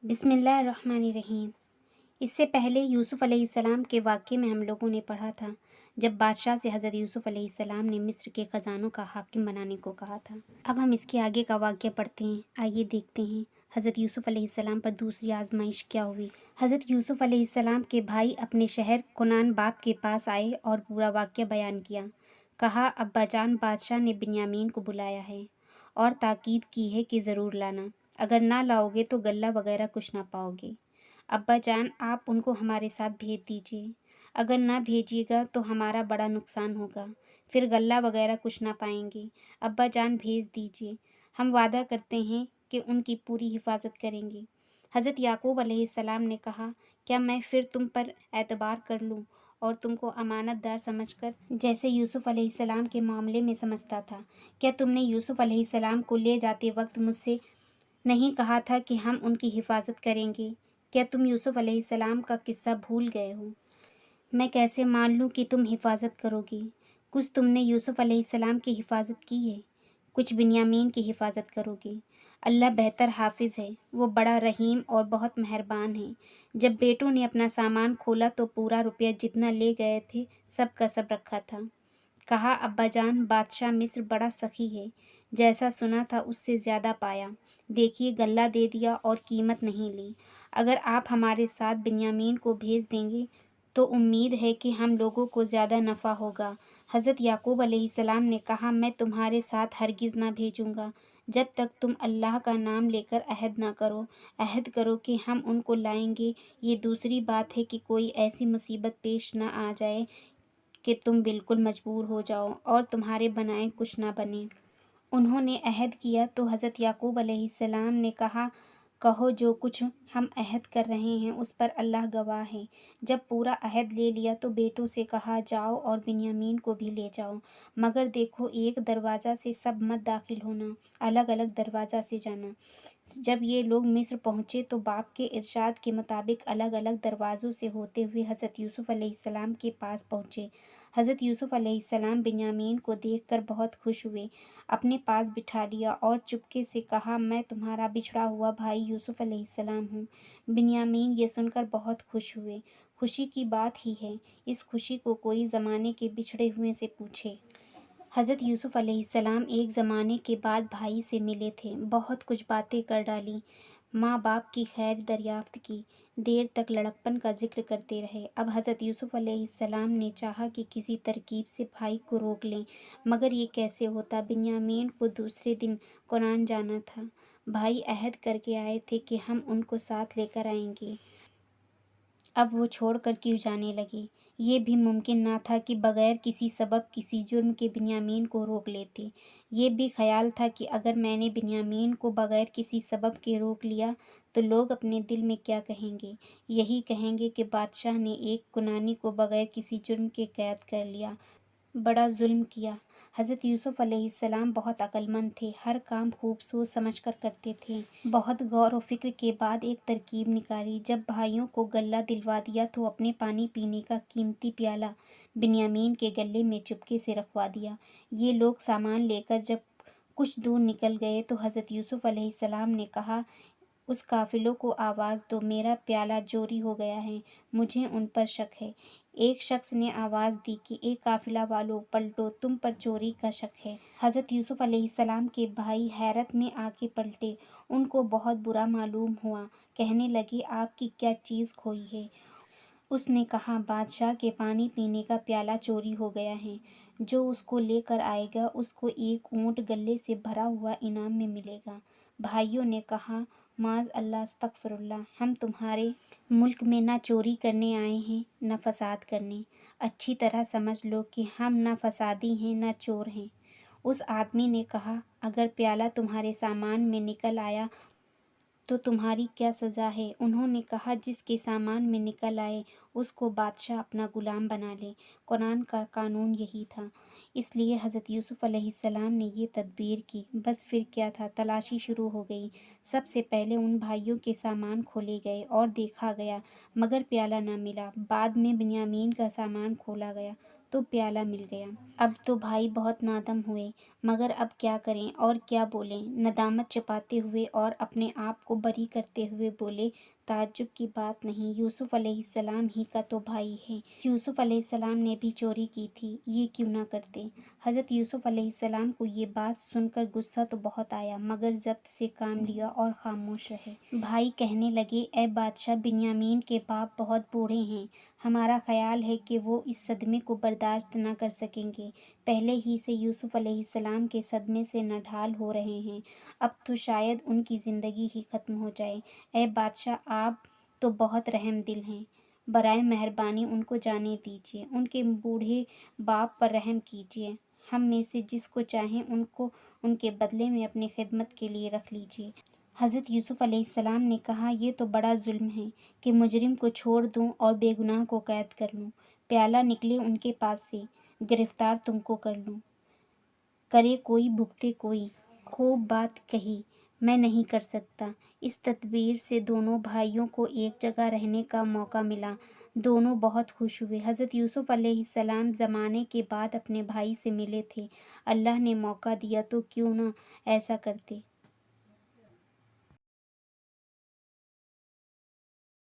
بسم اللہ الرحمن الرحیم۔ اس سے پہلے یوسف علیہ السلام کے واقعے میں ہم لوگوں نے پڑھا تھا جب بادشاہ سے حضرت یوسف علیہ السلام نے مصر کے خزانوں کا حاکم بنانے کو کہا تھا۔ اب ہم اس کے آگے کا واقعہ پڑھتے ہیں۔ آئیے دیکھتے ہیں حضرت یوسف علیہ السلام پر دوسری آزمائش کیا ہوئی۔ حضرت یوسف علیہ السلام کے بھائی اپنے شہر کنعان باپ کے پاس آئے اور پورا واقعہ بیان کیا۔ کہا، ابا جان، بادشاہ نے بنیامین کو بلایا ہے اور تاکید کی ہے کہ ضرور لانا، اگر نہ لاؤ گے تو غلہ وغیرہ کچھ نہ پاؤ گے۔ ابا جان، آپ ان کو ہمارے ساتھ بھیج دیجیے، اگر نہ بھیجیے گا تو ہمارا بڑا نقصان ہوگا، پھر غلہ وغیرہ کچھ نہ پائیں گے۔ ابا جان بھیج دیجیے، ہم وعدہ کرتے ہیں کہ ان کی پوری حفاظت کریں گے۔ حضرت یعقوب علیہ السلام نے کہا، کیا میں پھر تم پر اعتبار کر لوں اور تم کو امانت دار سمجھ کر جیسے یوسف علیہ السلام کے معاملے میں سمجھتا تھا؟ کیا تم نے یوسف علیہ السلام کو لے جاتے وقت مجھ سے نہیں کہا تھا کہ ہم ان کی حفاظت کریں گے؟ کیا تم یوسف علیہ السلام کا قصہ بھول گئے ہو؟ میں کیسے مان لوں کہ تم حفاظت کرو گی؟ کچھ تم نے یوسف علیہ السلام کی حفاظت کی ہے، کچھ بنیامین کی حفاظت کرو گے۔ اللہ بہتر حافظ ہے، وہ بڑا رحیم اور بہت مہربان ہے۔ جب بیٹوں نے اپنا سامان کھولا تو پورا روپیہ جتنا لے گئے تھے سب کا سب رکھا تھا۔ کہا، ابا جان، بادشاہ مصر بڑا سخی ہے، جیسا سنا تھا اس سے زیادہ پایا۔ دیکھیے، غلہ دے دیا اور قیمت نہیں لی۔ اگر آپ ہمارے ساتھ بنیامین کو بھیج دیں گے تو امید ہے کہ ہم لوگوں کو زیادہ نفع ہوگا۔ حضرت یعقوب علیہ السلام نے کہا، میں تمہارے ساتھ ہرگز نہ بھیجوں گا جب تک تم اللہ کا نام لے کر عہد نہ کرو۔ عہد کرو کہ ہم ان کو لائیں گے۔ یہ دوسری بات ہے کہ کوئی ایسی مصیبت پیش نہ آ جائے کہ تم بالکل مجبور ہو جاؤ اور تمہارے بنائے کچھ نہ بنے۔ انہوں نے عہد کیا تو حضرت یعقوب علیہ السلام نے کہا، کہو، جو کچھ ہم عہد کر رہے ہیں اس پر اللہ گواہ ہے۔ جب پورا عہد لے لیا تو بیٹوں سے کہا، جاؤ اور بنیامین کو بھی لے جاؤ، مگر دیکھو ایک دروازہ سے سب مت داخل ہونا، الگ الگ دروازہ سے جانا۔ جب یہ لوگ مصر پہنچے تو باپ کے ارشاد کے مطابق الگ الگ دروازوں سے ہوتے ہوئے حضرت یوسف علیہ السلام کے پاس پہنچے۔ حضرت یوسف علیہ السلام بنیامین کو دیکھ کر بہت خوش ہوئے، اپنے پاس بٹھا لیا اور چپکے سے کہا، میں تمہارا بچھڑا ہوا بھائی یوسف علیہ السلام ہوں۔ بنیامین یہ سن کر بہت خوش ہوئے۔ خوشی کی بات ہی ہے، اس خوشی کو کوئی زمانے کے بچھڑے ہوئے سے پوچھے۔ حضرت یوسف علیہ السلام ایک زمانے کے بعد بھائی سے ملے تھے، بہت کچھ باتیں کر ڈالیں، ماں باپ کی خیر دریافت کی، دیر تک لڑکپن کا ذکر کرتے رہے۔ اب حضرت یوسف علیہ السلام نے چاہا کہ کسی ترکیب سے بھائی کو روک لیں، مگر یہ کیسے ہوتا؟ بنیامین کو دوسرے دن کنعان جانا تھا۔ بھائی عہد کر کے آئے تھے کہ ہم ان کو ساتھ لے کر آئیں گے، اب وہ چھوڑ کر کیوں جانے لگے؟ یہ بھی ممکن نہ تھا کہ بغیر کسی سبب کسی جرم کے بنیامین کو روک لیتے۔ یہ بھی خیال تھا کہ اگر میں نے بنیامین کو بغیر کسی سبب کے روک لیا تو لوگ اپنے دل میں کیا کہیں گے؟ یہی کہیں گے کہ بادشاہ نے ایک کنعانی کو بغیر کسی جرم کے قید کر لیا، بڑا ظلم کیا۔ حضرت یوسف علیہ السلام بہت عقل مند تھے، ہر کام خوب سوچ سمجھ کر کرتے تھے۔ بہت غور و فکر کے بعد ایک ترکیب نکالی۔ جب بھائیوں کو غلہ دلوا دیا تو اپنے پانی پینے کا قیمتی پیالہ بنیامین کے گلے میں چپکے سے رکھوا دیا۔ یہ لوگ سامان لے کر جب کچھ دور نکل گئے تو حضرت یوسف علیہ السلام نے کہا، اس قافلوں کو آواز دو، میرا پیالہ چوری ہو گیا ہے، مجھے ان پر شک ہے۔ ایک شخص نے آواز دی کہ اے قافلہ والو، پلٹو، تم پر چوری کا شک ہے۔ حضرت یوسف علیہ السلام کے بھائی حیرت میں آ کے پلٹے، ان کو بہت برا معلوم ہوا، کہنے لگے، آپ کی کیا چیز کھوئی ہے؟ اس نے کہا، بادشاہ کے پانی پینے کا پیالہ چوری ہو گیا ہے، جو اس کو لے کر آئے گا اس کو ایک اونٹ غلے سے بھرا ہوا انعام میں ملے گا۔ بھائیوں نے کہا، معاذ اللہ، استغفر اللہ، ہم تمہارے ملک میں نہ چوری کرنے آئے ہیں نہ فساد کرنے، اچھی طرح سمجھ لو کہ ہم نہ فسادی ہیں نہ چور ہیں۔ اس آدمی نے کہا، اگر پیالہ تمہارے سامان میں نکل آیا تو تمہاری کیا سزا ہے؟ انہوں نے کہا، جس کے سامان میں نکل آئے اس کو بادشاہ اپنا غلام بنا لے۔ کنعان کا قانون یہی تھا، اس لیے حضرت یوسف علیہ السلام نے یہ تدبیر کی۔ بس پھر کیا تھا، تلاشی شروع ہو گئی۔ سب سے پہلے ان بھائیوں کے سامان کھولے گئے اور دیکھا گیا، مگر پیالہ نہ ملا۔ بعد میں بنیامین کا سامان کھولا گیا تو پیالہ مل گیا۔ اب تو بھائی بہت نادم ہوئے، مگر اب کیا کریں اور کیا بولیں؟ ندامت چھپاتے ہوئے اور اپنے آپ کو بری کرتے ہوئے بولے، تعجب کی بات نہیں، یوسف علیہ السلام ہی کا تو بھائی ہے، یوسف علیہ السلام نے بھی چوری کی تھی، یہ کیوں نہ کرتے؟ حضرت یوسف علیہ السلام کو یہ بات سن کر غصہ تو بہت آیا، مگر ضبط سے کام لیا اور خاموش رہے۔ بھائی کہنے لگے، اے بادشاہ، بنیامین کے باپ بہت بوڑھے ہیں، ہمارا خیال ہے کہ وہ اس صدمے کو برداشت نہ کر سکیں گے، پہلے ہی سے یوسف علیہ السلام کے صدمے سے نڈھال ہو رہے ہیں، اب تو شاید ان کی زندگی ہی ختم ہو جائے۔ اے بادشاہ، آپ تو بہت رحم دل ہیں، برائے مہربانی ان کو جانے دیجیے، ان کے بوڑھے باپ پر رحم کیجیے، ہم میں سے جس کو چاہیں ان کو ان کے بدلے میں اپنی خدمت کے لیے رکھ لیجیے۔ حضرت یوسف علیہ السلام نے کہا، یہ تو بڑا ظلم ہے کہ مجرم کو چھوڑ دوں اور بے گناہ کو قید کر لوں، پیالہ نکلے ان کے پاس سے، گرفتار تم کو کر لوں، کرے کوئی بھگتے کوئی، خوب بات کہی، میں نہیں کر سکتا۔ اس تدبیر سے دونوں بھائیوں کو ایک جگہ رہنے کا موقع ملا، دونوں بہت خوش ہوئے۔ حضرت یوسف علیہ السلام زمانے کے بعد اپنے بھائی سے ملے تھے، اللہ نے موقع دیا تو کیوں نہ ایسا کرتے۔